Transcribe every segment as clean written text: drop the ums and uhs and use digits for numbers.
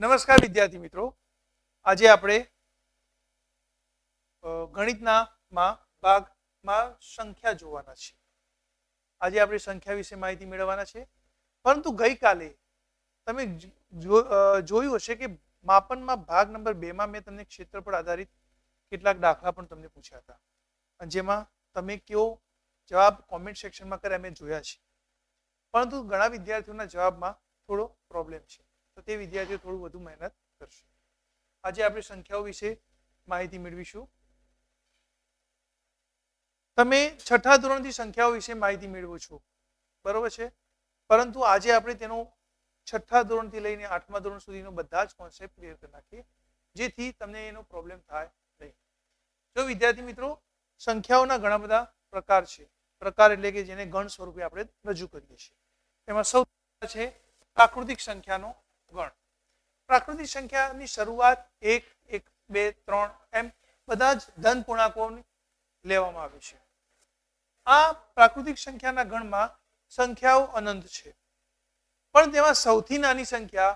નમસ્કાર વિદ્યાર્થી મિત્રો, આજે આપણે ગણિતના ભાગમાં સંખ્યા જોવાના છે. આજે આપણે સંખ્યા વિશે માહિતી મેળવવાના છે. પરંતુ ગઈકાલે તમે જોયું હશે કે માપનમાં ભાગ નંબર 2 માં મેં તમને ક્ષેત્રફળ આધારિત કેટલાક દાખલા પણ તમને પૂછ્યા હતા, અને જેમાં તમે કયો જવાબ કોમેન્ટ સેક્શનમાં કર્યા મેં જોયા છે. પરંતુ ઘણા વિદ્યાર્થીઓના જવાબમાં થોડો પ્રોબ્લેમ છે, તો તે વિદ્યાર્થીઓ થોડું વધુ મહેનત કરશે. આજે આપણે સંખ્યાઓ વિશે માહિતી મેળવીશું. તમે છઠ્ઠા ધોરણથી સંખ્યાઓ વિશે માહિતી મેળવો છો, બરોબર છે, પરંતુ આજે આપણે તેનો છઠ્ઠા ધોરણથી લઈને 8મા ધોરણ સુધીનો બધા જ કોન્સેપ્ટ ક્લિયર કરી નાખીએ, જેથી તમને એનો પ્રોબ્લેમ થાય નહીં. જો વિદ્યાર્થી મિત્રો, સંખ્યાઓના ઘણા બધા પ્રકાર છે. પ્રકાર એટલે કે જેને ગણ સ્વરૂપે આપણે રજૂ કરીએ છીએ. એમાં સૌથી છે પ્રાકૃતિક સંખ્યાનો ગણ. પ્રાકૃતિક સંખ્યાની શરૂઆત 1, 1, 2, 3 એમ બધા જ ધન પૂર્ણાંકોની લેવામાં આવે છે. આ પ્રાકૃતિક સંખ્યાના ગણમાં સંખ્યાઓ અનંત છે, પણ તેમાં સૌથી નાની સંખ્યા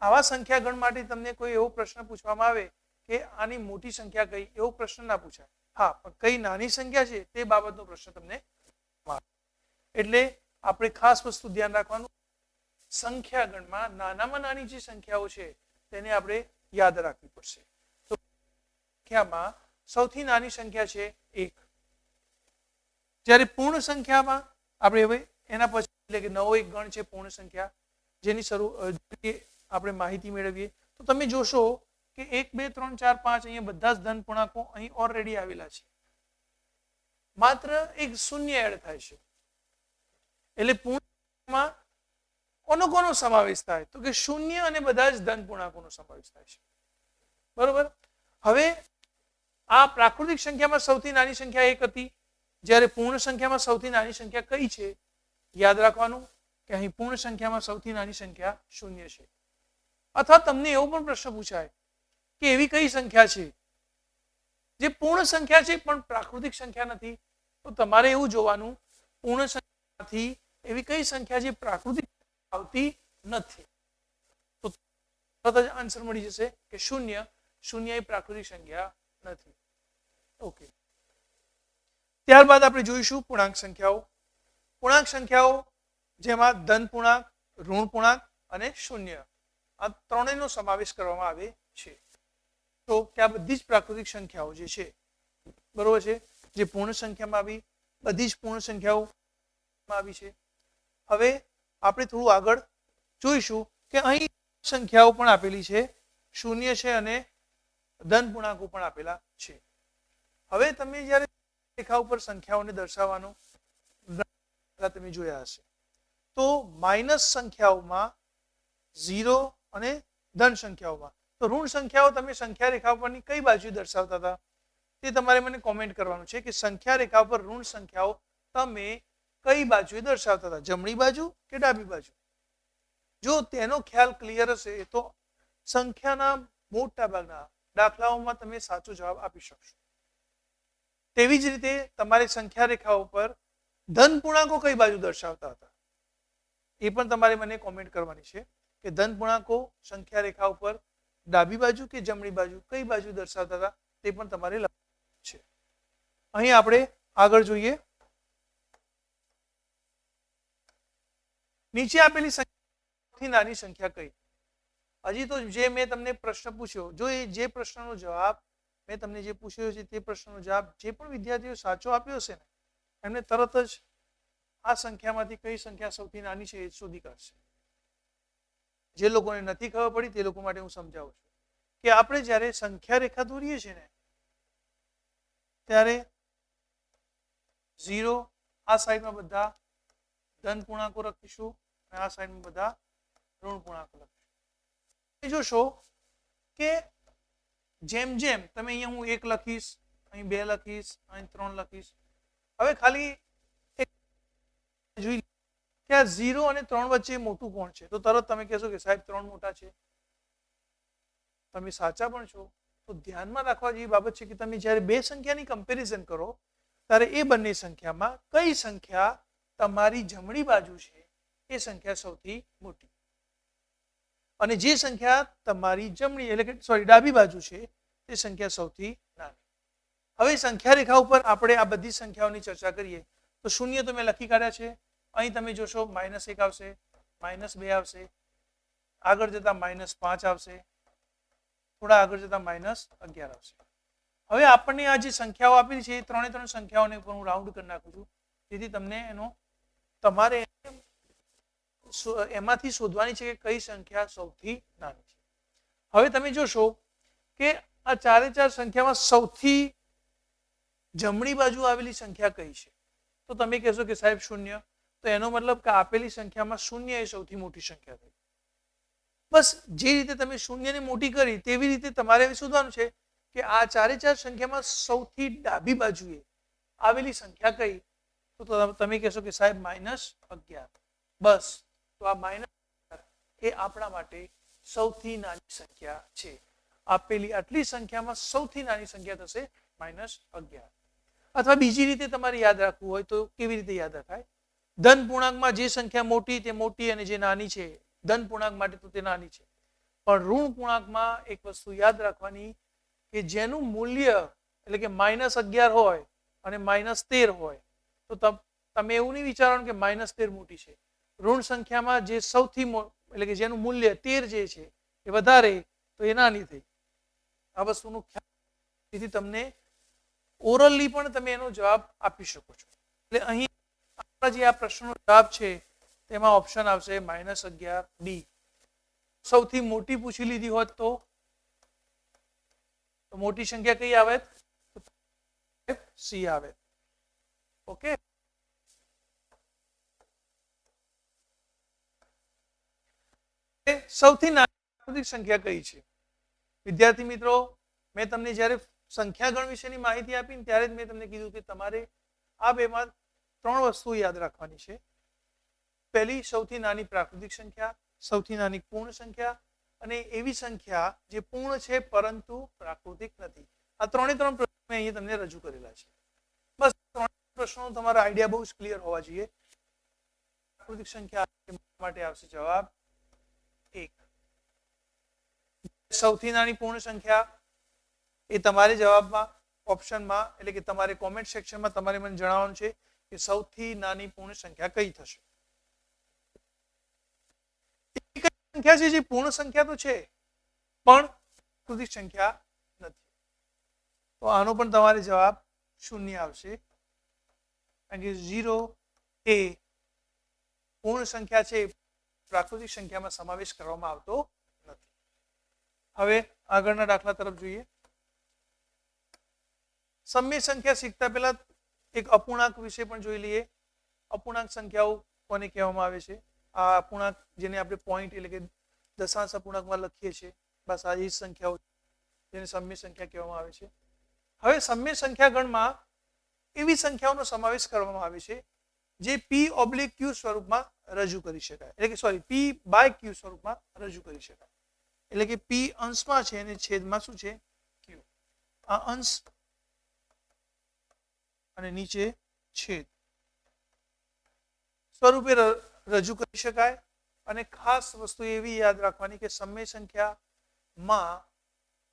આવા સંખ્યા ગણ માટે તમને કોઈ એવો પ્રશ્ન પૂછવામાં આવે કે આની મોટી સંખ્યા કઈ, એવો પ્રશ્ન ના પૂછાય. હા, પણ કઈ નાની સંખ્યા છે તે બાબતનો પ્રશ્ન તમને મળે. એટલે આપણે ખાસ વસ્તુ ધ્યાન રાખવાનું, સંખ્યા ગણમાં નાનામાં નાની જે સંખ્યાઓ છે તેને આપણે યાદ રાખવી પડશે. તો સંખ્યામાં સૌથી નાની સંખ્યા છે 1. જ્યારે પૂર્ણ સંખ્યામાં આપણે હવે એના પછી એટલે કે નવો એક ગણ છે પૂર્ણ સંખ્યા, જેની આપણે માહિતી મેળવીએ તો તમે જોશો કે 1, 2, 3, 4, 5 અહીંયા બધા જ ધન પૂર્ણાંકો અહીં ઓલરેડી આવેલા છે. માત્ર એક શૂન્ય એડ થાય છે. એટલે પૂર્ણમાં કોનો સમાવેશ થાય તો કે શૂન્ય અને બધા જ ધન પૂર્ણાંકોનો સમાવેશ થાય છે, બરોબર. હવે આ પ્રાકૃતિક સંખ્યામાં સૌથી નાની સંખ્યા 1 હતી, જ્યારે પૂર્ણ સંખ્યામાં સૌથી નાની સંખ્યા કઈ છે? યાદ રાખવાનું કે અહીં પૂર્ણ સંખ્યામાં સૌથી નાની સંખ્યા 0 છે. અથવા તમને એવો પણ પ્રશ્ન પૂછાય કે એવી કઈ સંખ્યા છે જે પૂર્ણ સંખ્યા છે પણ પ્રાકૃતિક સંખ્યા નથી? તો તમારે એવું જોવાનું, પૂર્ણ સંખ્યાથી એવી કઈ સંખ્યા જે પ્રાકૃતિક આવતી નથી, તો તરત જ આન્સર મળી જશે કે 0. 0 એ પ્રાકૃતિક સંખ્યા નથી. ઓકે, ત્યારબાદ આપણે જોઈશું પૂર્ણાંક સંખ્યાઓ. પૂર્ણાંક સંખ્યાઓ જેમાં ધન પૂર્ણાંક, ઋણ પૂર્ણાંક અને શૂન્ય, આ ત્રણેયનો સમાવેશ કરવામાં આવે છે. તો કે આ બધી જ પ્રાકૃતિક સંખ્યાઓ જે છે, બરોબર છે, જે પૂર્ણ સંખ્યામાં આવી, બધી જ પૂર્ણ સંખ્યાઓમાં આવી છે. હવે આપણે થોડું આગળ જોઈશું કે અહીં સંખ્યાઓ પણ આપેલી છે, શૂન્ય છે અને ધન પૂર્ણાંકો પણ આપેલા છે. હવે તમે જ્યારે રેખા ઉપર સંખ્યાઓને દર્શાવવાનું તમે જોયા હશે, તો માઇનસ સંખ્યાઓમાં 0 અને ધન સંખ્યાઓમાં, તો ઋણ સંખ્યાઓ તમે સંખ્યા રેખા ઉપરની કઈ બાજુ દર્શાવતા હતા તે તમારે મને કોમેન્ટ કરવાનું છે કે સંખ્યા રેખા ઉપર ઋણ સંખ્યાઓ તમે કઈ બાજુએ દર્શાવતા હતા, જમણી બાજુ કે ડાબી બાજુ? જો તેનો ખ્યાલ ક્લિયર હશે તો સંખ્યાના મોટા ભાગના દાખલાઓમાં તમે સાચો જવાબ આપી શકશો. તેવી જ રીતે તમારે સંખ્યા રેખા ઉપર ધન પૂર્ણાંકો કઈ બાજુ દર્શાવતા હતા એ પણ તમારે મને કોમેન્ટ કરવાની છે કે ધન પૂર્ણાંકો સંખ્યા રેખા ઉપર ડાબી બાજુ કે જમણી બાજુ કઈ બાજુ દર્શાવતા હતા તે પણ તમારે લખવાનું છે. અહીં આપણે આગળ જોઈએ. નીચે આપેલી સૌથી નાની સંખ્યા કઈ? હજી તો જે મેં તમને પ્રશ્ન પૂછ્યો, જો એ જે પ્રશ્નનો જવાબ મેં તમને જે પૂછ્યો છે તે પ્રશ્નનો જવાબ જે પણ વિદ્યાર્થીઓ સાચો આપ્યો હશે ને, એમને તરત જ આ સંખ્યામાંથી કઈ સંખ્યા સૌથી નાની છે એ શોધી કાઢશે. જે લોકોને નથી ખબર પડી તે લોકો માટે હું સમજાવું છું કે આપણે જ્યારે સંખ્યા રેખા દોરીએ છીએ ને, ત્યારે 0 આ સાઈડમાં બધા ધન પૂર્ણાંકો લખીશું અને આ સાઈડમાં બધા ઋણ પૂર્ણાંકો લખીશું. જોશો કે જેમ જેમ તમે અહીંયા હું 1 લખીશ, અહીં 2 લખીશ, અહીં 3 લખીશ, હવે ખાલી જોઈ કે આ 0 અને 3 વચ્ચે મોટું કોણ છે? તો તરત તમે કહેશો કે સાહેબ 3 મોટા છે. તમે સાચા પણ છો. તો ધ્યાનમાં રાખવા જેવી બાબત છે કે તમે જ્યારે બે સંખ્યાની કમ્પેરિઝન કરો ત્યારે એ બંને સંખ્યામાં કઈ સંખ્યા તમારી જમણી બાજુ છે એ સંખ્યા સૌથી મોટી. અને જે સંખ્યા તમારી જમણી એટલે કે સોરી ડાબી બાજુ છે તે સંખ્યા સૌથી નાની. હવે સંખ્યા રેખા ઉપર આપણે આ બધી સંખ્યાઓની ચર્ચા કરીએ તો શૂન્ય તો મેં લખી કાઢ્યા છે. અહીં તમે જોશો -1 આવશે, -2 આવશે, આગળ જતા -5 આવશે, થોડા આગળ જતા -11 આવશે. હવે આપણને આ જે સંખ્યાઓ આપેલી છે એ ત્રણે ત્રણ સંખ્યાઓને હું રાઉન્ડ કરી નાખું છું જેથી તમને એનો તમારે એમાંથી શોધવાની છે કે કઈ સંખ્યા સૌથી નાની છે. હવે તમે જોશો કે આ ચારે ચાર સંખ્યામાં સૌથી જમણી બાજુ આવેલી સંખ્યા કઈ છે? તો તમે કહેશો કે સાહેબ શૂન્ય. તો એનો મતલબ કે આપેલી સંખ્યામાં શૂન્ય એ સૌથી મોટી સંખ્યા થઈ. બસ જે રીતે તમે શૂન્યને મોટી કરી તેવી રીતે તમારે શોધવાનું છે કે આ ચારે ચાર સંખ્યામાં સૌથી ડાબી બાજુએ આવેલી સંખ્યા કઈ? તો તમે કહેશો કે સાહેબ -11. બસ તો આ -11 એ આપણા માટે સૌથી નાની સંખ્યા છે. આપેલી આટલી સંખ્યામાં સૌથી નાની સંખ્યા થશે -11. અથવા બીજી રીતે તમારે યાદ રાખવું હોય તો કેવી રીતે યાદ રખાય? ધન પૂર્ણાંકમાં જે સંખ્યા મોટી તે મોટી અને જે નાની છે ધન પૂર્ણાંક માટે તો તે નાની છે. પણ ઋણ પૂર્ણાંકમાં એક વસ્તુ યાદ રાખવાની કે જેનું મૂલ્ય એટલે કે -11 હોય અને -13 હોય તો તમે એવું નહીં વિચારવાનું કે -13 મોટી છે. ઋણ સંખ્યામાં જે સૌથી એટલે કે જેનું મૂલ્ય 13 જે છે એ વધારે તો એ નાની થઈ. આ વસ્તુનું ખ્યાલ તેથી તમને ઓરલી પણ તમે એનો જવાબ આપી શકો છો. એટલે અહીં આપણા જે આ પ્રશ્નનો જવાબ છે તેમાં ઓપ્શન આવશે -11D. સૌથી મોટી પૂછી લીધી હોત તો મોટી સંખ્યા કઈ આવે? સી આવે. ઓકે. સૌથી નાની સંખ્યા કઈ છે? વિદ્યાર્થી મિત્રો, મેં તમને જ્યારે સંખ્યા ગણ વિશેની માહિતી આપી ને ત્યારે જ મેં તમને કીધું કે તમારે આ બેમાં ત્રણ વસ્તુ યાદ રાખવાની છે. પહેલી સૌથી નાની પ્રાકૃતિક સંખ્યા, સૌથી નાની પૂર્ણ સંખ્યા અને એવી સંખ્યા જે પૂર્ણ છે પરંતુ પ્રાકૃતિક નથી. આ ત્રણે ત્રણ પ્રશ્નો મેં અહીંયા તમને રજૂ કરેલા છે. બસ ત્રણ પ્રશ્નો તમારા આઈડિયા બહુ જ ક્લિયર હોવા જોઈએ. પ્રાકૃતિક સંખ્યા માટે આવશે જવાબ 1. સૌથી નાની પૂર્ણ સંખ્યા એ તમારે જવાબમાં ઓપ્શનમાં એટલે કે તમારે કોમેન્ટ સેક્શનમાં તમારે મને જણાવવાનું છે કે સૌથી નાની પૂર્ણ સંખ્યા કઈ થશે. સંખ્યા છે જે પૂર્ણ સંખ્યા તો છે પણ પ્રાકૃતિક સંખ્યા નથી. તો આનો પણ તમારે જવાબ 0 આવશે. કારણ કે 0 એ પૂર્ણ સંખ્યા છે, પ્રાકૃતિક સંખ્યામાં સમાવેશ કરવામાં આવતો નથી. હવે આગળના દાખલા તરફ જોઈએ. સમય સંખ્યા શીખતા પહેલા એક અપૂર્ણાંક વિશે પણ જોઈ લઈએ. અપૂર્ણાંક સંખ્યાઓ કોને કહેવામાં આવે છે? આ અપૂર્ણાંક જેને આપણે પોઈન્ટ એટલે કે દશાંશ અપૂર્ણાંકમાં લખીએ છીએ, બસ આ જ સંખ્યાઓ જેને સમય સંખ્યા કહેવામાં આવે છે. હવે સમય સંખ્યા ગણમાં એવી સંખ્યાઓનો સમાવેશ કરવામાં આવે છે જે P/Q સ્વરૂપમાં રજૂ કરી શકાય, એટલે કે સોરી P/Q સ્વરૂપમાં રજૂ કરી શકાય. એટલે કે P અંશમાં છે અને છેદમાં શું છે? Q. આ અંશ અને નીચે છેદ સ્વરૂપે રજૂ કરી શકાય. અને ખાસ વસ્તુ એવી યાદ રાખવાની કે સમય સંખ્યામાં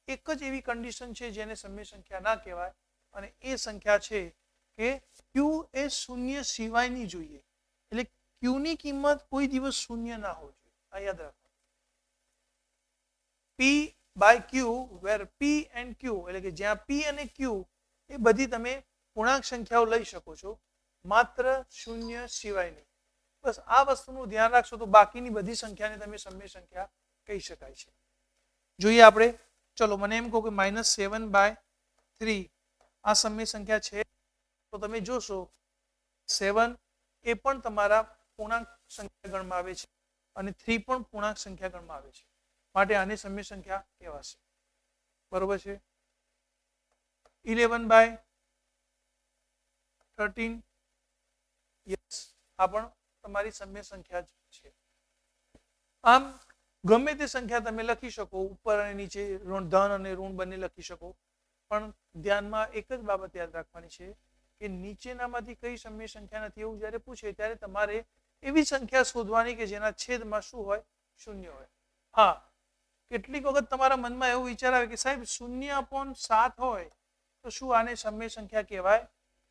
એક જ એવી કન્ડિશન છે જેને સમય સંખ્યા ના કહેવાય અને એ સંખ્યા છે કે Q એ શૂન્ય સિવાયની જોઈએ. એટલે Q ની કિંમત કોઈ દિવસ શૂન્ય ના હોવી જોઈએ. આ યાદ રાખવાનું. P/Q where P and Q એટલે કે જ્યાં P અને Q એ બધી તમે પૂર્ણાંક સંખ્યાઓ લઈ શકો છો, માત્ર શૂન્ય સિવાયની. બસ આ વસ્તુનું ધ્યાન રાખશો તો બાકીની બધી સંખ્યાને તમે સમય સંખ્યા કહી શકાય છે. જોઈએ આપણે. ચલો મને એમ કહો કે -7/3 આ સમય સંખ્યા છે તો તમે જોશો 7 એ પણ તમારા પૂર્ણાંક સંખ્યા ગણમાં આવે છે અને 3 પણ પૂર્ણાંક સંખ્યા ગણમાં આવે છે. માટે આને સમય સંખ્યા કહેવાશે. બરોબર છે. 11/13 યસ, આ પણ તમારી સમય સંખ્યા છે. આમ ગમે તે સંખ્યા તમે લખી શકો, ઉપર અને નીચે ધન અને ઋણ બંને લખી શકો, પણ ધ્યાનમાં એક જ બાબત યાદ રાખવાની છે કે નીચેનામાંથી કઈ સમય સંખ્યા નથી એવું જ્યારે પૂછે ત્યારે તમારે એવી સંખ્યા શોધવાની કે જેના છેદમાં શું હોય? શૂન્ય હોય. હા, કેટલીક વખત તમારા મનમાં એવું વિચાર આવે કે સાહેબ 0/7 હોય તો શું આને સમય સંખ્યા કહેવાય?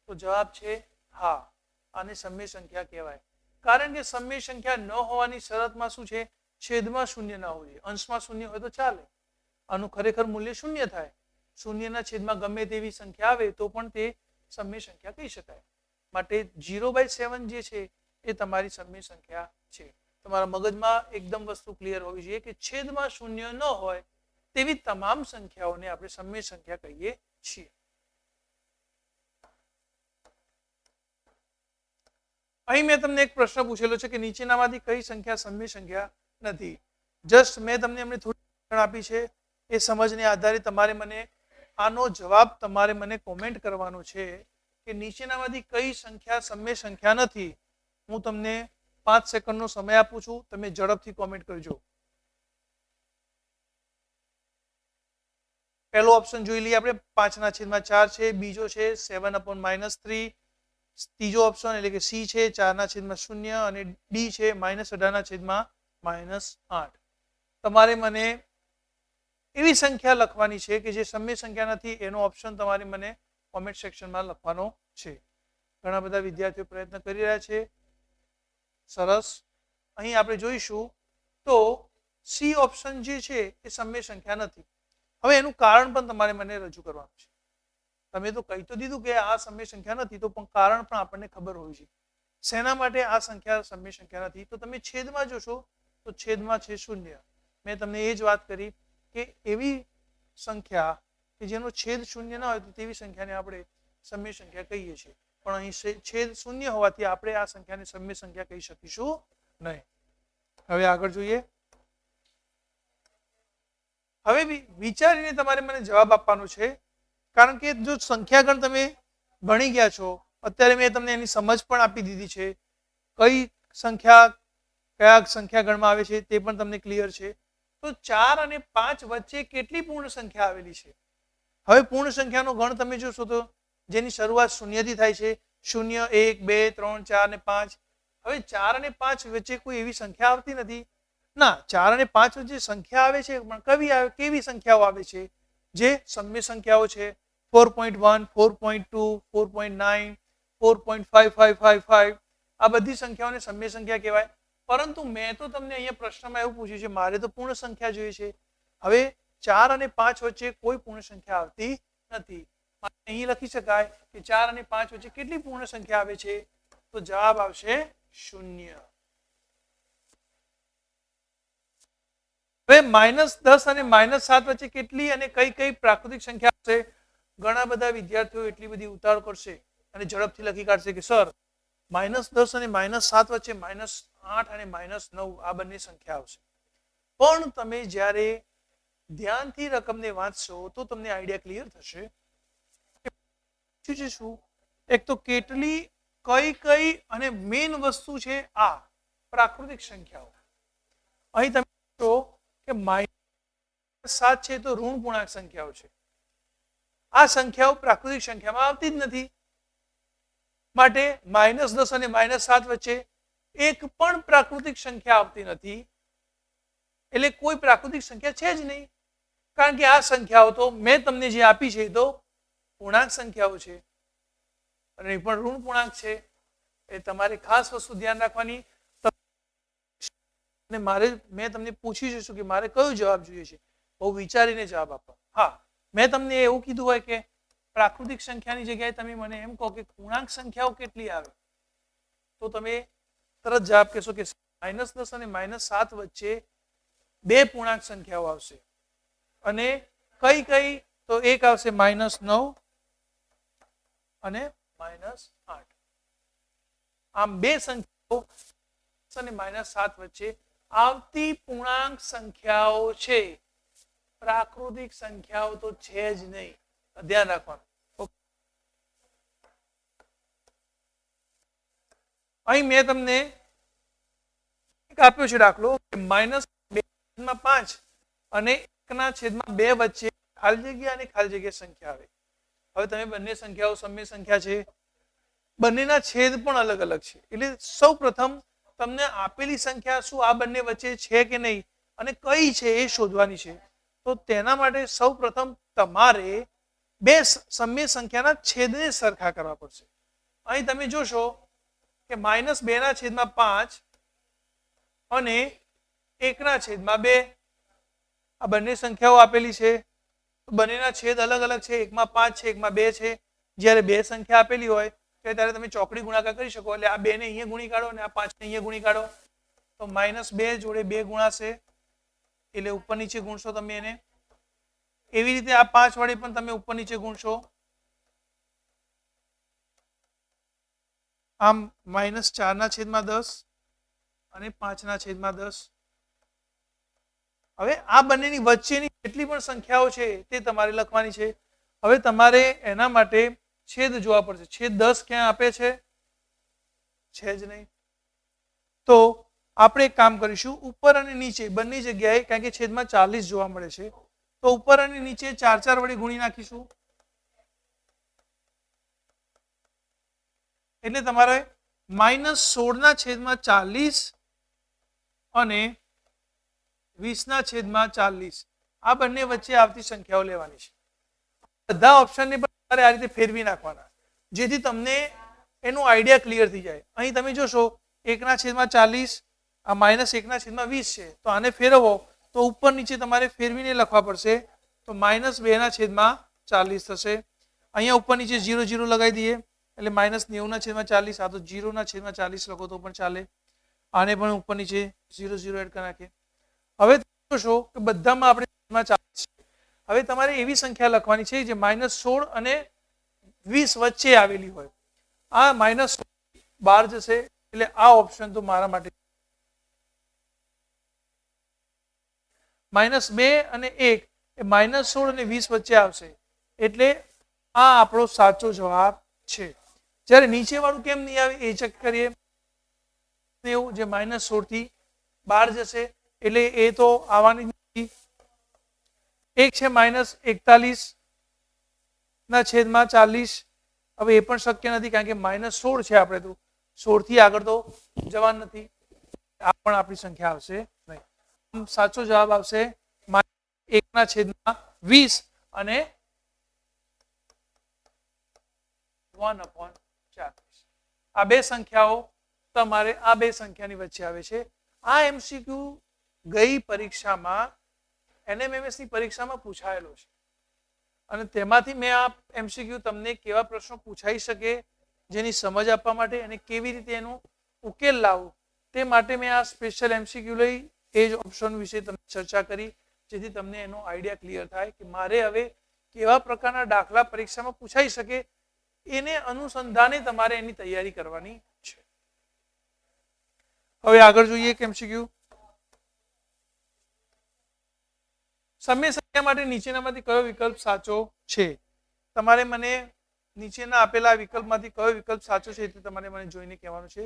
તો જવાબ છે હા, આને સમય સંખ્યા કહેવાય. કારણ કે સમય સંખ્યા ન હોવાની શરતમાં શું છે? છેદમાં શૂન્ય ના હોવું જોઈએ. અંશમાં શૂન્ય હોય તો ચાલે, આનું ખરેખર મૂલ્ય શૂન્ય થાય. શૂન્યના છેદમાં ગમે તેવી સંખ્યા આવે તો પણ તે સમય સંખ્યા કહી શકાય. માટે 0/7 જે છે એ તમારી સમય સંખ્યા છે. તમારા મગજમાં એકદમ વસ્તુ ક્લિયર હોવી જોઈએ કે છેદમાં શૂન્ય ન હોય તેવી તમામ સંખ્યાઓને આપણે સમય સંખ્યા કહીએ છીએ. અહીં મેં તમને એક પ્રશ્ન પૂછેલો છે કે નીચેનામાંથી કઈ સંખ્યા સમય સંખ્યા નથી. જસ્ટ મેં તમને એમને થોડી આપી છે, એ સમજને આધારે તમારે મને આનો જવાબ તમારે મને કોમેન્ટ કરવાનો છે કે નીચેનામાંથી કઈ સંખ્યા સમય સંખ્યા નથી. હું તમને 5 સેકન્ડનો સમય આપું છું, તમે ઝડપથી કોમેન્ટ કરજો. પહેલો ઓપ્શન જોઈ લઈએ આપણે, 5/4 છે. બીજો છે 7/-3. ત્રીજો ઓપ્શન એટલે કે સી છે 4/0 અને ડી છે -18/-8. તમારે મને એવી સંખ્યા લખવાની છે કે જે સમય સંખ્યા નથી, એનો ઓપ્શન તમારે મને કોમેન્ટ સેક્શનમાં લખવાનો છે. ઘણા બધા વિદ્યાર્થીઓ પ્રયત્ન કરી રહ્યા છે. સરસ. અહીં આપણે જોઈશું તો સી ઓપ્શન જે છે એ સમય સંખ્યા નથી. હવે એનું કારણ પણ તમારે મને રજૂ કરવાનું છે. તમે તો કહી તો દીધું કે આ સમય સંખ્યા નથી, તો પણ કારણ પણ આપણને ખબર હોવી જોઈએ. શેના માટે આ સંખ્યા સમય સંખ્યા નથી? તો તમે છેદમાં જોશો તો છેદમાં છે 0. મેં તમને એ જ વાત કરી કે એવી સંખ્યા કે જેનો છેદ 0 ના હોય તો તેવી સંખ્યાને આપણે સમય સંખ્યા કહીએ છીએ. પણ અહીં છેદ 0 હોવાથી આપણે આ સંખ્યાને સમય સંખ્યા કહી શકીશું નહીં. હવે આગળ જોઈએ. હવે વિચારીને તમારે મને જવાબ આપવાનો છે, કારણ કે જો સંખ્યાગણ તમે ભણી ગયા છો, અત્યારે મેં તમને એની સમજ પણ આપી દીધી છે, કઈ સંખ્યા કયા સંખ્યાગણમાં આવે છે તે પણ તમને ક્લિયર છે. તો 4 અને 5 વચ્ચે કેટલી પૂર્ણ સંખ્યા આવેલી છે? હવે પૂર્ણ સંખ્યાનો ગણ તમે જોશો તો જેની શરૂઆત 0 થી થાય છે, 0, 1, 2, 3, 4 અને 5. હવે 4 અને 5 વચ્ચે કોઈ એવી સંખ્યા આવતી નથી ના. 4 અને 5 વચ્ચે સંખ્યા આવે છે, પણ કેવી સંખ્યાઓ આવે છે? જે સમય સંખ્યાઓ છે. 4.1, 4.2, 4.9, 4.5555. આ બધી સંખ્યાઓને સમય સંખ્યા કહેવાય. પરંતુ મેં તો તમને અહીંયા પ્રશ્નમાં એવું પૂછ્યું છે, મારે તો પૂર્ણ સંખ્યા જોઈએ છે. હવે 4 અને 5 વચ્ચે કોઈ પૂર્ણ સંખ્યા આવતી નથી. અહીં લખી શકાય કે 4 અને 5 વચ્ચે કેટલી પૂર્ણ સંખ્યા આવે છે? તો જવાબ આવશે 0. હવે -10 અને -7 વચ્ચે કેટલી અને કઈ કઈ પ્રાકૃતિક સંખ્યા આવશે? ઘણા બધા વિદ્યાર્થીઓ એટલી બધી ઉતાવળ કરશે અને ઝડપથી લખી કાઢશે કે સર -10 અને -7 વચ્ચે -8 અને -9 આ બંને સંખ્યા આવશે. પણ તમે જ્યારે ધ્યાનથી રકમને વાંચશો તો તમને આઈડિયા ક્લિયર થશે. શું એક તો કેટલી કઈ અને મેઇન વસ્તુ છે આ પ્રાકૃતિક સંખ્યાઓ. અહીં તમે જો કે -7 છે તો ઋણ પૂર્ણાંક સંખ્યાઓ છે. આ સંખ્યાઓ પ્રાકૃતિક સંખ્યામાં આવતી જ નથી. માટે -10 અને -7 વચ્ચે એક પણ પ્રાકૃતિક સંખ્યા આવતી નથી. એટલે કોઈ પ્રાકૃતિક સંખ્યા છે જ નહીં. કારણ કે આ સંખ્યાઓ તો મેં તમને જે આપી છે એ તો પૂર્ણાંક સંખ્યાઓ છે અને એ પણ ઋણ પૂર્ણાંક છે. એ તમારે ખાસ વસ્તુ ધ્યાન રાખવાની. અને મેં તમને પૂછી જશું કે મારે કયો જવાબ જોઈએ છે, બહુ વિચારીને જવાબ આપવા. હા, મેં તમને એવું કીધું હોય કે પ્રાકૃતિક સંખ્યાની જગ્યાએ તમે મને એમ કહો કે પૂર્ણાંક સંખ્યાઓ કેટલી આવે, તો તમે તરત જવાબ કહેશો કે -10 અને -7 વચ્ચે 2 પૂર્ણાંક સંખ્યાઓ આવશે. અને કઈ કઈ? તો એક આવશે -9 અને -8. આમ 2 સંખ્યાઓ અને -7 વચ્ચે આવતી પૂર્ણાંક સંખ્યાઓ છે. પ્રાકૃતિક સંખ્યાઓ તો છે જ નહીં. ધ્યાન રાખવાનું. અહીં મેં તમને આપ્યો છે દાખલો -2/5 અને 1/2 વચ્ચે ખાલી જગ્યા અને ખાલી જગ્યા સંખ્યા આવે. હવે તમે બંને સંખ્યાઓ સમય સંખ્યા છે, બંનેના છેદ પણ અલગ અલગ છે. એટલે સૌ પ્રથમ તમને આપેલી સંખ્યા શું આ બંને વચ્ચે છે કે નહીં અને કઈ છે એ શોધવાની છે. તો તેના માટે સૌપ્રથમ તમારે બે સમય સંખ્યાના છેદને સરખા કરવા પડશે. અહીં તમે જોશો કે -2/5 અને 1/2 આ બંને સંખ્યાઓ આપેલી છે. બંનેના છેદ અલગ અલગ છે. એકમાં 5 છે, એકમાં 2 છે. જ્યારે બે સંખ્યા આપેલી હોય ત્યારે તમે ચોકડી ગુણાકાર કરી શકો. એટલે આ 2 ને અહીંયા ગુણી કાઢો અને આ 5 ને અહીંયા ગુણી કાઢો. તો -2 જોડે 2 ગુણાશે એટલે ઉપર નીચે ગુણશો તમે એને. એવી રીતે આ 5 વડે પણ તમે ઉપર નીચે ગુણશો. આમ -4/10 અને 5/10. હવે આ બંનેની વચ્ચેની જેટલી પણ સંખ્યાઓ છે તે તમારે લખવાની છે. હવે તમારે એના માટે છેદ જોવા પડશે. છેદ 10 ક્યાં આપે છે? છે જ નહીં. તો આપણે એક કામ કરીશું, ઉપર અને નીચે બંને જગ્યાએ, કારણ કે છેદમાં 40 જોવા મળે છે, તો ઉપર અને નીચે 4 વડે ગુણી નાખીશું. એટલે તમારે -16/40 અને 20/40 આ બંને વચ્ચે આવતી સંખ્યાઓ લેવાની છે. બધા ઓપ્શનને પણ તમારે આ રીતે ફેરવી નાખવાના, જેથી તમને એનું આઈડિયા ક્લિયર થઈ જાય. અહીં તમે જોશો 1/40 આ -1/20 છે, તો આને ફેરવો તો ઉપર નીચે તમારે ફેરવીને લખવા પડશે. તો -2/40 થશે. અહીંયા ઉપર નીચે 0 0 લગાવી દઈએ એટલે -90/40. આ તો 0/40 લખો તો પણ ચાલે. આને પણ ઉપર નીચે 0 0 એડ કરી નાખીએ. હવે જોશો કે બધામાં આપણે 40 છે. હવે તમારે એવી સંખ્યા લખવાની છે જે -16 અને 20 વચ્ચે આવેલી હોય. આ -16 બહાર જશે એટલે આ ઓપ્શન તો મારા માટે -2 અને 1 એ -16 અને 20 વચ્ચે આવશે. એટલે આ આપણો સાચો જવાબ છે. જ્યારે નીચે વાળું કેમ નહીં આવે એ ચેક કરીએ. એવું જે -16 થી બહાર જશે એટલે એ તો આવવાની નથી. એક છે -41/40. હવે એ પણ શક્ય નથી, કારણ કે -16 છે. આપણે તો 16 થી આગળ તો જવાનું નથી. આ પણ આપણી સંખ્યા આવશે નહીં. સાચો જવાબ આવશે 1/20 અને 1/40. આ બે સંખ્યાઓ તમારે આ બે સંખ્યાની વચ્ચે આવે છે. આ MCQ ગઈ પરીક્ષામાં NMMS ની પરીક્ષામાં પૂછાયેલો છે અને તેમાંથી મેં આ MCQ તમને કેવા પ્રશ્નો પૂછાઈ શકે જેની સમજ આપવા માટે અને કેવી રીતે એનો ઉકેલ લાવવો તે માટે મેં આ સ્પેશિયલ MCQ લઈ એ જ ઓપ્શન વિશે તમને ચર્ચા કરી, જેથી તમને એનો આઈડિયા ક્લિયર થાય કે મારે હવે કેવા પ્રકારના દાખલા પરીક્ષામાં પૂછાઈ શકે એને અનુસંધાને તમારે એની તૈયારી કરવાની છે. હવે આગળ જોઈએ કે MCQ. સમય સંખ્યા માટે નીચેનામાંથી કયો વિકલ્પ સાચો છે? તમારે મને નીચેના આપેલા વિકલ્પમાંથી કયો વિકલ્પ સાચો છે તે તમારે મને જોઈને કહેવાનું છે.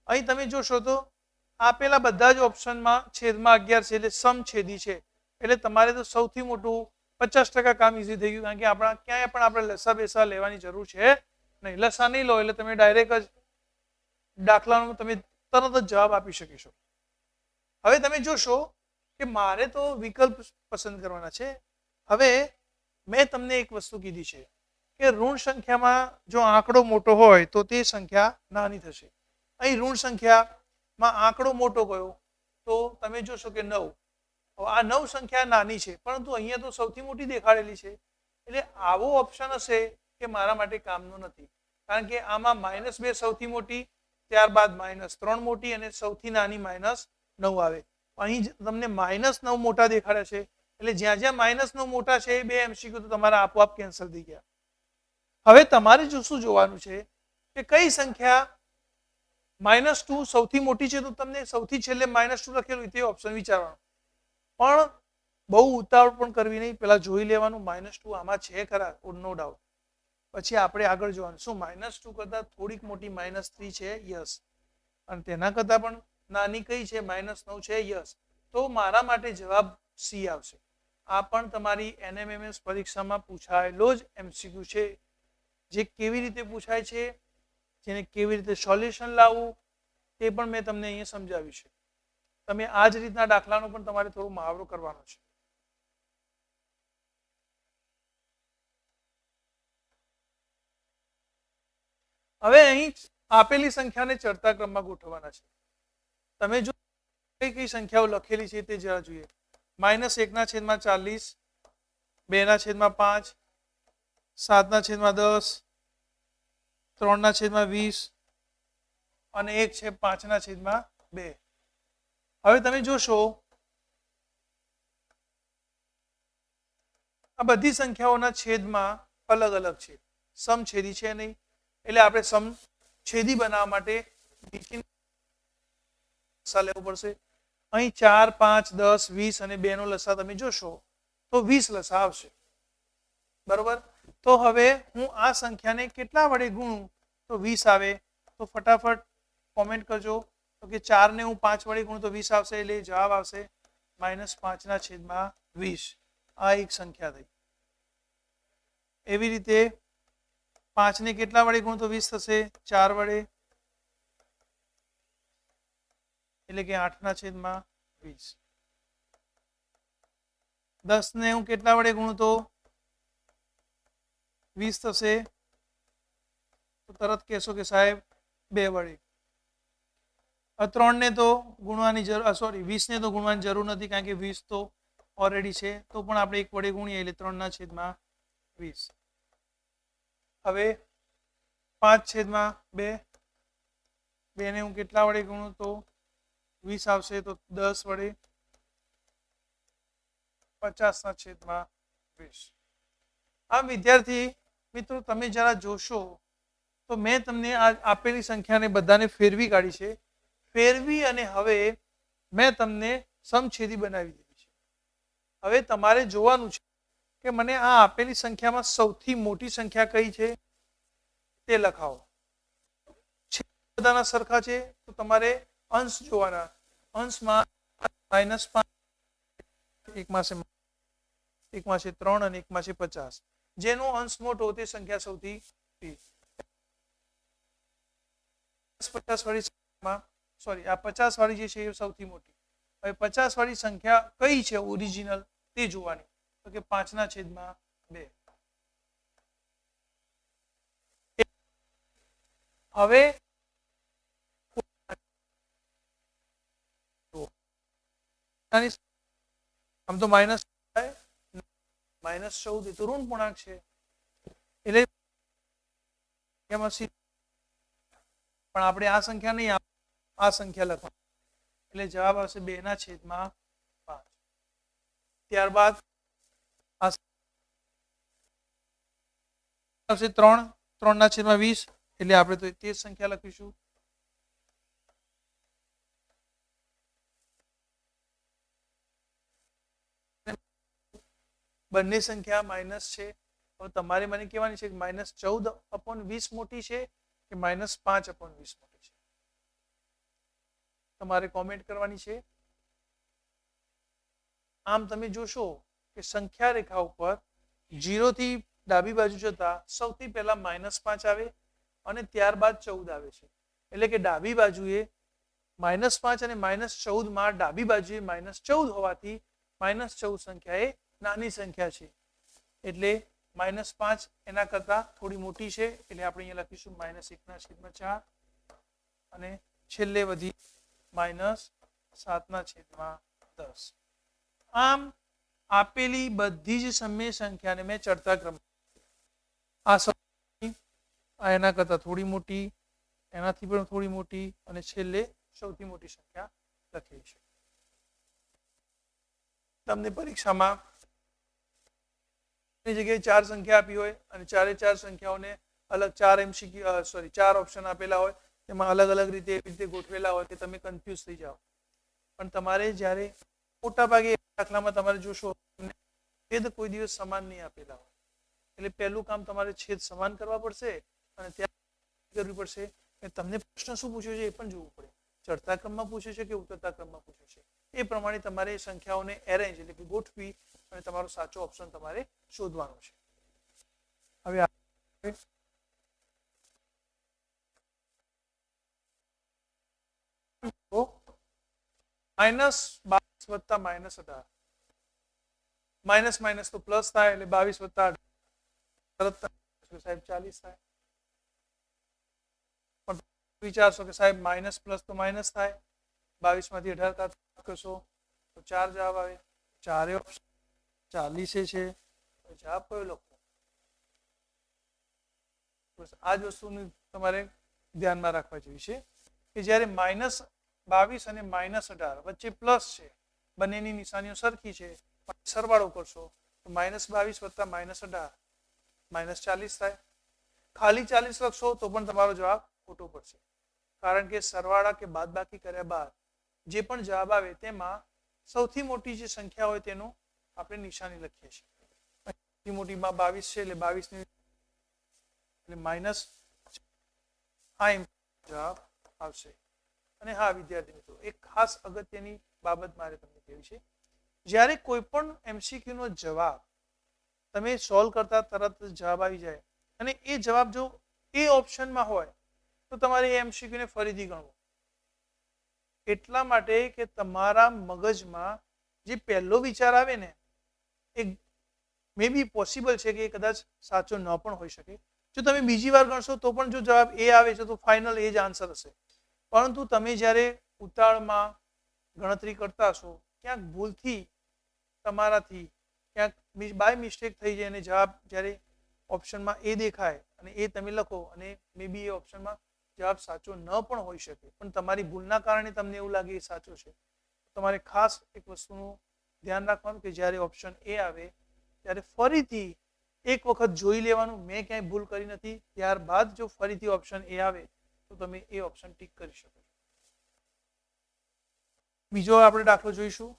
અહીં તમે જોશો તો આપેલા બધા જ ઓપ્શનમાં છેદમાં 11 છે એટલે સમછેદી છે. એટલે તમારે તો સૌથી મોટું 50% કામ ઈઝી થઈ ગયું, કારણ કે આપણા ક્યાંય પણ આપણે લસા બેસા લેવાની જરૂર છે નહીં. લસા નહીં લો એટલે તમે ડાયરેક્ટ જ દાખલાનો તમે તરત જ જવાબ આપી શકીશો. હવે તમે જોશો કે મારે તો વિકલ્પ પસંદ કરવાના છે. હવે મેં તમને એક વસ્તુ કીધી છે કે ઋણ સંખ્યામાં જો આંકડો મોટો હોય તો તે સંખ્યા નાની થશે. અહીં ઋણ સંખ્યામાં આંકડો મોટો કયો? તો તમે જોશો કે 9. આ 9 સંખ્યા નાની છે, પરંતુ અહીંયા તો સૌથી મોટી દેખાડેલી છે. એટલે આવો ઓપ્શન હશે કે મારા માટે કામનો નથી, કારણ કે આમાં -2 સૌથી મોટી, ત્યારબાદ -3 મોટી અને સૌથી નાની -9 આવે. અહીં તમને -9 મોટા દેખાડ્યા છે, એટલે જ્યાં જ્યાં -9 મોટા છે એ બે MCQ તો તમારા આપોઆપ કેન્સલ થઈ ગયા. હવે તમારે શું જોવાનું છે કે કઈ સંખ્યા -2 સૌથી મોટી છે, તો તમને સૌથી છેલ્લે -2 લખેલું તે ઓપ્શન વિચારવાનો. પણ બહુ ઉતાવળ પણ કરવી નહીં, પેલા જોઈ લેવાનું -2 આમાં છે ખરા, નો ડાઉટ. પછી આપણે આગળ જોવાનું શું -2 કરતા થોડીક મોટી -3 છે, યસ. અને તેના કરતા પણ નાની કઈ છે? -9 છે, યસ. તો મારા માટે જવાબ C આવશે. આ પણ તમારી NMMS પરીક્ષામાં પૂછાયેલો જ MCQ છે, જે કેવી રીતે પૂછાય છે, જેને કેવી રીતે સોલ્યુશન લાવવું તે પણ મેં તમને અહીંયા સમજાવ્યું છે. તમે આ જ રીતના દાખલાનો પણ તમારે થોડો મહાવરો કરવાનો છે. હવે અહીં આપેલી સંખ્યાને ચડતા ક્રમમાં ગોઠવવાના છે. તમે જો કઈ કઈ સંખ્યાઓ લખેલી છે તે જરા જોઈએ. -1/40, 2/5, 7/10, 3/20 અને 1 છે 5/2. હવે તમે જોશો આ બધી સંખ્યાઓના છેદમાં અલગ અલગ છે, સમછેદી છે નહીં. એટલે આપણે સમછેદી બનાવવા માટે લસા લેવું પડશે. અહીં 4, 5, 10, 20 અને 2 નો લસા તમે જોશો તો 20 લસા આવશે. બરોબર. તો હવે હું આ સંખ્યાને કેટલા વડે ગુણું તો 20 આવે. તો ફટાફટ કોમેન્ટ કરજો. તો કે 4 ને હું 5 વડે ગુણું તો 20 આવશે. એટલે જવાબ આવશે -5/20. આ એક સંખ્યા થઈ. એવી રીતે 5 ને કેટલા વડે ગુણું તો 20 થશે? 4 વડે, એટલે કે 8/20. 10 ને હું કેટલા વડે ગુણું તો 20 થશે. તો તરત કહેશો કે સાહેબ 2 વડે. 3 ને તો ગુણવાની જરૂર, સોરી 20 ને તો ગુણવાની જરૂર નથી, કારણ કે 20 તો ઓલરેડી છે. તો પણ આપણે 1 વડે ગુણીએ એટલે 3/20. હવે 5/2. 2 ને હું કેટલા વડે ગુણું તો 20 આવશે. તો 10 વડે, 50/20. આમ વિદ્યાર્થી મિત્રો તમે જરા જોશો તો મેં તમને આ આપેલી સંખ્યાને બધાને ફેરવી કાઢી છે. ફેરવી અને હવે મેં તમને સમછેદી બનાવી દીધી છે. હવે તમારે જોવાનું છે કે મને આ આપેલી સંખ્યામાં સૌથી મોટી સંખ્યા કઈ છે તે લખાવો. બધાના સરખા છે તો તમારે અંશ જોવાના. અંશમાં -5, એકમાં છે 3 અને એકમાં છે 50. જેનો અંશ મોટો તે સંખ્યા સૌથી 50 વાળી સંખ્યામાં, સોરી આ 50 વાળી જે છે એ સૌથી મોટી. હવે 50 વાળી સંખ્યા કઈ છે ઓરિજિનલ તે જોવાની. તો કે 5/2. હવે આમ તો -14 એ તો ઋણ પૂર્ણાંક છે. એટલે પણ આપણે આ સંખ્યા નહીં, આ સંખ્યા લખવા. એટલે જવાબ આવશે 2/5. ત્યારબાદ આવશે 3, 3/20. એટલે આપણે તો તે જ સંખ્યા લખીશું. બંને સંખ્યા માઇનસ છે. હવે તમારે મને કહેવાની છે કે -14/20 મોટી છે કે -5/20 મોટી છે. તમારે કોમેન્ટ કરવાની છે. આમ તમે જોશો કે સંખ્યા રેખા ઉપર 0 થી ડાબી બાજુ જતા સૌથી પહેલા -5 આવે અને ત્યારબાદ 14 આવે છે. એટલે કે ડાબી બાજુએ -5 અને -14 માં ડાબી બાજુએ -14 હોવાથી -14 સંખ્યા એ નાની સંખ્યા છે. એટલે -5 એના કરતા થોડી મોટી છે. એટલે આપણે અહીંયા લખીશું -1/4 અને છેલ્લે વધી -7/10. આમ આપેલી બધી જ સમય સંખ્યાને મેં ચડતા ક્રમ, આ એના કરતા થોડી મોટી, એનાથી પણ થોડી મોટી અને છેલ્લે સૌથી મોટી સંખ્યા લખી છે. તમને પરીક્ષામાં જગ્યાએ 4 સંખ્યા આપી હોય અને 4 સંખ્યાઓને અલગ 4 MCQ, સોરી 4 ઓપ્શન આપેલા હોય, તેમાં અલગ અલગ રીતે એવી રીતે ગોઠવેલા હોય કે તમે કન્ફ્યુઝ થઈ જાઓ. પણ તમારે જ્યારે મોટા ભાગે દાખલામાં તમારે જોશો છેદ કોઈ દિવસ સમાન નહીં આપેલા હોય. એટલે પહેલું કામ તમારે છેદ સમાન કરવા પડશે અને ત્યાં કરવી પડશે કે તમને પ્રશ્ન શું પૂછ્યો છે એ પણ જોવું પડે. ચડતા ક્રમમાં પૂછ્યું છે કે ઉતરતા ક્રમમાં પૂછ્યું છે. એ પ્રમાણે તમારે સંખ્યાઓને એરેન્જ એટલે કે ગોઠવી અને તમારો સાચો ઓપ્શન તમારે શોધવાનો છે. હવે -22 વત્તા -18 માઇનસ માઇનસ તો પ્લસ થાય એટલે 22 વત્તા 18 સાહેબ 40 થાય. પણ વિચારશો કે સાહેબ માઇનસ પ્લસ તો માઇનસ થાય, 22 માંથી 18 કાઢ કરશો તો 4 જવાબ આવે. 4 ઓપ્શન 40 છે. જવાબ કયો લખો? બસ આ જ વસ્તુને તમારે ધ્યાનમાં રાખવા જેવી છે કે જ્યારે -22 અને -18 વચ્ચે પ્લસ છે, બંનેની નિશાનીઓ સરખી છે, સરવાળો કરશો તો -22 વત્તા -18 -40 થાય. ખાલી 40 લખશો તો પણ તમારો જવાબ ખોટો પડશે, કારણ કે સરવાળા કે બાદબાકી કર્યા બાદ જે પણ જવાબ આવે તેમાં સૌથી મોટી જે સંખ્યા હોય તેનું આપણે નિશાની લખીએ છીએ. સૌથી મોટીમાં 22 છે એટલે 22 ની એટલે માઇનસ જવાબ આવશે. અને હા વિદ્યાર્થી મિત્રો, એક ખાસ અગત્યની બાબત મારે તમને કહેવી છે, જ્યારે કોઈ પણ MCQ નો જવાબ તમે સોલ્વ કરતા તરત જવાબ આવી જાય અને એ જવાબ જો એ ઓપ્શનમાં હોય તો તમારે એ MCQ ને ફરીથી ગણવો. એટલા માટે કે તમારા મગજમાં જે પહેલો વિચાર આવે ને એ મે બી પોસિબલ છે કે એ કદાચ સાચો ન પણ હોઈ શકે. જો તમે બીજી વાર ગણશો તો પણ જો જવાબ એ આવે છે તો ફાઇનલ એ જ આન્સર હશે. પરંતુ તમે જ્યારે ઉતાળમાં ગણતરી કરતા હશો, ક્યાંક ભૂલથી તમારાથી ક્યાંક બાય મિસ્ટેક થઈ જાય અને જવાબ જ્યારે ઓપ્શનમાં એ દેખાય અને એ તમે લખો અને મે બી એ ઓપ્શનમાં જવાબ સાચો ન પણ હોઈ શકે, પણ તમારી ભૂલના કારણે તમને એવું લાગે એ સાચો છે. તમારે ખાસ એક વસ્તુનું ધ્યાન રાખવાનું કે જ્યારે ઓપ્શન એ આવે ત્યારે ફરીથી એક વખત જોઈ લેવાનું મેં ક્યાંય ભૂલ કરી નથી, ત્યારબાદ જો ફરીથી ઓપ્શન એ આવે તો તમે એ ઓપ્શન ટીક કરી શકો છો. બીજો આપણે દાખલો જોઈશું.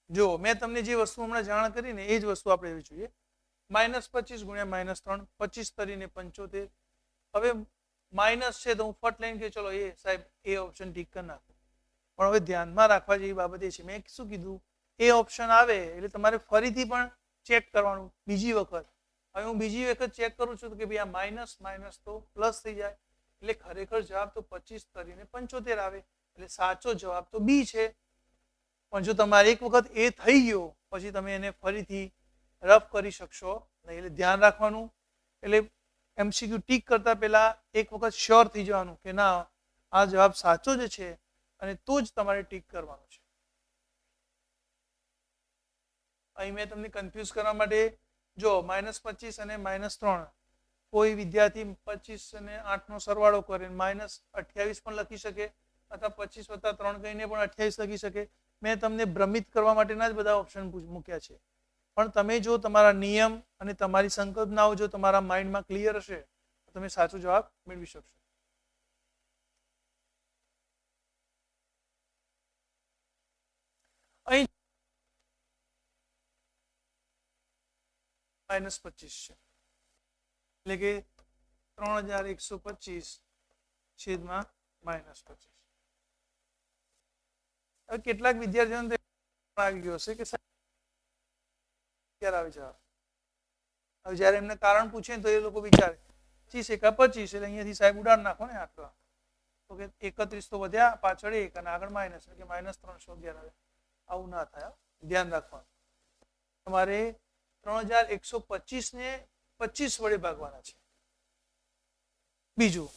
જો મેં તમને જે વસ્તુ હમણાં જાણ કરી ને એ જ વસ્તુ આપણે એવી જોઈએ. -25 ગુણ્યા -3 25 તરીને 75. હવે માઇનસ છે તો હું ફટ લઈને કે ચલો એ સાહેબ એ ઓપ્શન ટીક કરી નાખો. પણ હવે ધ્યાનમાં રાખવા જેવી બાબત એ છે, મેં શું કીધું, એ ઓપ્શન આવે એટલે તમારે ફરીથી પણ ચેક કરવાનું બીજી વખત. હવે હું બીજી વખત ચેક કરું છું કે ભાઈ આ માઇનસ માઇનસ તો પ્લસ થઈ જાય, એટલે ખરેખર જવાબ તો 25 તરીને 75 આવે, એટલે સાચો જવાબ તો બી છે. પણ જો તમારે એક વખત એ થઈ ગયો પછી તમે એને ફરીથી રફ કરી શકશો નહીં, એટલે ધ્યાન રાખવાનું. એટલે MCQ ટીક કરતા પહેલા એક વખત શ્યોર થઈ જવાનું કે ના આ જવાબ સાચો જ છે અને તો જ તમારે ટીક કરવાનું છે. અહીં મેં તમને કન્ફ્યુઝ કરવા માટે જો -25 અને -3 કોઈ વિદ્યાર્થી 25 અને 8 નો સરવાળો કરે -28 પણ લખી શકે અથવા 25 વત્તા 3 કહીને પણ 28 લખી શકે. મેં તમને ભ્રમિત કરવા માટેના જ બધા ઓપ્શન મૂક્યા છે, પણ તમે જો તમારા નિયમ અને તમારી સંકલ્પનાઓ જો તમારા માઇન્ડમાં ક્લિયર હશે તો તમે સાચો જવાબ મેળવી શકશો. અહીં -25 છે એટલે કે 3125 છેદમાં -25. હવે કેટલાક વિદ્યાર્થીઓને આવી ગયો હશે કે ક્યારે આવે જવાબ. હવે જ્યારે એમને કારણ પૂછે તો એ લોકો વિચારે 25 એકા 25 એટલે અહીંયાથી સાહેબ ઉડાડ નાખો ને આટલો. તો કે 31 તો વધ્યા, પાછળ 1 અને આગળ માઇનસ એટલે કે -311 આવે. આવું ના થાય, ધ્યાન રાખવાનું. તમારે 3125 ને 25 વડે ભાગવાના છે. બીજું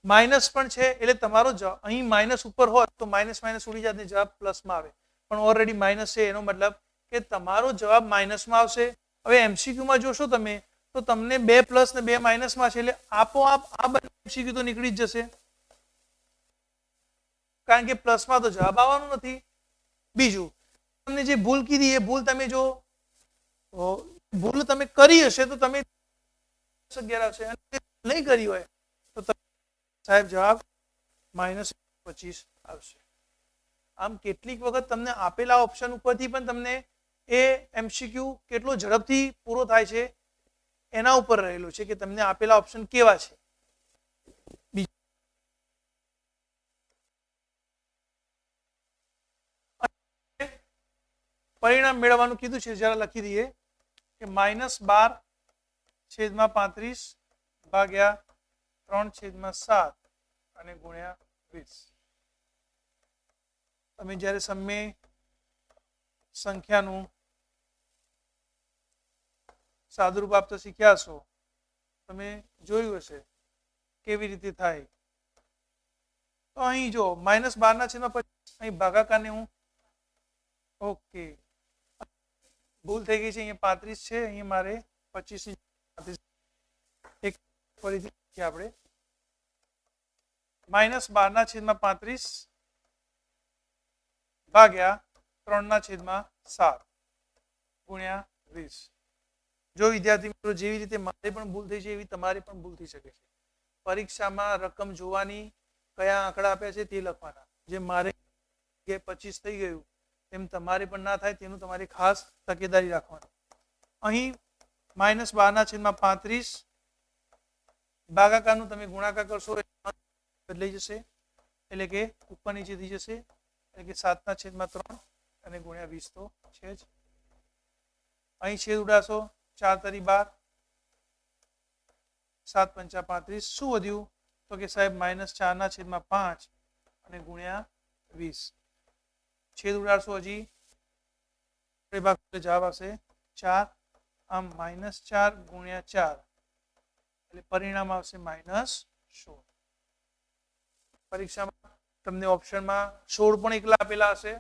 માઇનસ પણ છે એટલે તમારો જવાબ અહીં માઇનસ ઉપર હોત તો માઇનસ માઇનસ ઉડી જાત ને જવાબ પ્લસમાં આવે, પણ ઓલરેડી માઇનસ છે એનો મતલબ કે તમારો જવાબ માઇનસમાં આવશે. હવે MCQમાં જોશો તમે તો તમને 2 પ્લસ ને 2 માઇનસમાં છે એટલે આપોઆપ આ બંને MCQ તો નીકળી જ જશે, કારણ કે પ્લસમાં તો જવાબ આવવાનો નથી. બીજું તમને જે ભૂલ કીધી એ ભૂલ તમે જો ભૂલ તમે કરી હશે તો તમે 11 આવશે, અને નહીં કરી હોય તો સાહેબ જવાબ -25 આવશે. આમ કેટલીક વખત તમને આપેલા ઓપ્શન ઉપરથી પણ તમને એ MCQ કેટલો ઝડપથી પૂરો થાય છે એના ઉપર રહેલું છે કે તમને આપેલા ઓપ્શન કેવા છે. પરિણામ મેળવવાનું કીધું છે, જરા લખી દઈએ કે -12 છેદમાં 35 ભાગ્યા 3 છેદમાં 7 અને ગુણ્યા 20. તમે જ્યારે સમય સંખ્યાનું સાદુરૂપ આપતા શીખ્યા છો, તમે જોયું હશે કેવી રીતે થાય. તો અહીં જો -12/25 અહીં ભાગાકારને હું ઓકે ભૂલ થઈ ગઈ છે, અહીંયા 35 છે, અહીંયા મારે 25 એક ફરીથી આપણે -12/35 ભાગ્યા 3/7 ગુણ્યા 20. જો વિદ્યાર્થી મિત્રો જેવી રીતે મારે પણ ભૂલ થઈ છે એવી તમારે પણ ભૂલ થઈ શકે છે. પરીક્ષામાં રકમ જોવાની, કયા આંકડા આપ્યા છે તે લખવાના. જે મારે 25 થઈ ગયું તેમ તમારે પણ ના થાય તેનું તમારે ખાસ તકેદારી રાખવાની. અહીં -12/35 ભાગાકારનું તમે ગુણાકાર કરશો બદલાઈ જશે, એટલે કે ઉપર નીચે થઈ જશે, એટલે કે 7/3 અને ગુણ્યા 20 તો છે જ. અહીં છેદ ઉડાડશો, 4 તરી 12, 7 પંચા 35. શું વધ્યું? તો કે સાહેબ -4/5 અને ગુણ્યા 20. છેદ ઉડાડશો હજી જવાબ આવશે 4. આમ -4 ગુણ્યા 4 એટલે પરિણામ આવશે -16. પરીક્ષામાં તમને ઓપ્શનમાં 16 પણ એકલા આપેલા હશે,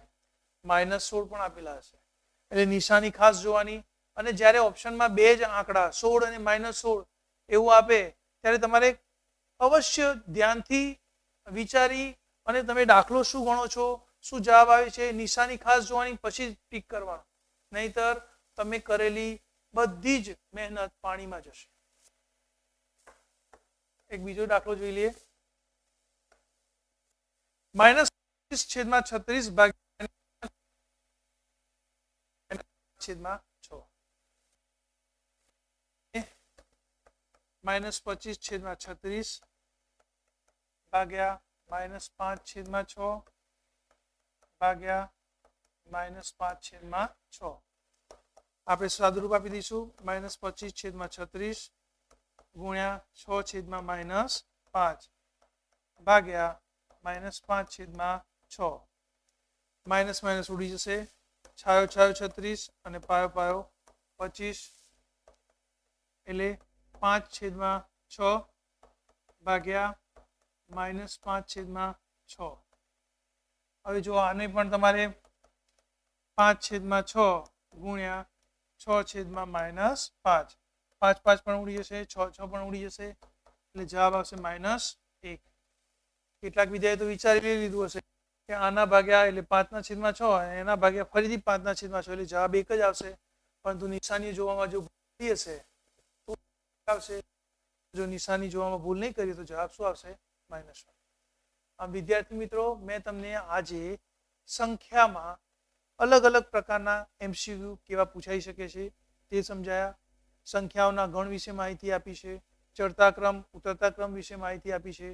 -16 પણ આપેલા હશે, એટલે નિશાની ખાસ જોવાની. અને જ્યારે ઓપ્શનમાં બે જ આંકડા 16 અને -16 એવું આપે ત્યારે તમારે અવશ્ય ધ્યાનથી વિચારી અને તમે દાખલો શું ગણો છો, શું જવાબ આવે છે, નિશાની ખાસ જોવાની, પછી ટીક કરવાનું. નહીતર તમે કરેલી બધી જ મહેનત પાણીમાં જશે. એક બીજો દાખલો જોઈ લઈએ. -36/36 ભાગ્યા -6 -25/36 ભાગ્યા -5/6 ભાગ્યા -5/6. આપણે સાદુરૂપ આપી દઈશું. -25/36 ગુણ્યા 6/-5 ભાગ્યા -5/6. માઇનસ માઇનસ ઉડી જશે, છાયો છાયો 36 અને પાયો પાયો 25, એટલે 5/6 ભાગ્યા -5/6. હવે જો આને પણ તમારે 5/6 ગુણ્યા 6/-5, 5 5 પણ ઉડી જશે, 6 6 પણ ઉડી જશે, એટલે જવાબ આવશે -1. કેટલાક વિદ્યાર્થીઓ વિચારી લીધું હશે કે આના ભાગ્યા એટલે 5/6, એના ભાગ્યા ફરીથી 5/6, એટલે જવાબ એક જ આવશે. પરંતુ નિશાની જોવામાં જો ભૂલ હશે તો આવશે, જો નિશાની જોવામાં ભૂલ નહીં કરી તો જવાબ શું આવશે? -1. આમ વિદ્યાર્થી મિત્રો, મેં તમને આજે સંખ્યામાં અલગ અલગ પ્રકારના MCQ કેવા પૂછાઈ શકે છે તે સમજાયા. સંખ્યાઓના ગણ વિશે માહિતી આપી છે, ચડતા ક્રમ ઉતરતા ક્રમ વિશે માહિતી આપી છે,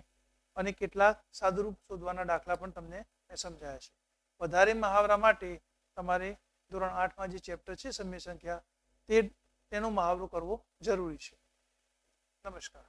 અને કેટલાક સાદુરૂપ શોધવાના દાખલા પણ તમને સમજાયા છે. વધારે મહાવરા માટે તમારે ધોરણ 8માં જે ચેપ્ટર છે સમય સંખ્યા તેનો મહાવરો કરવો જરૂરી છે. નમસ્કાર.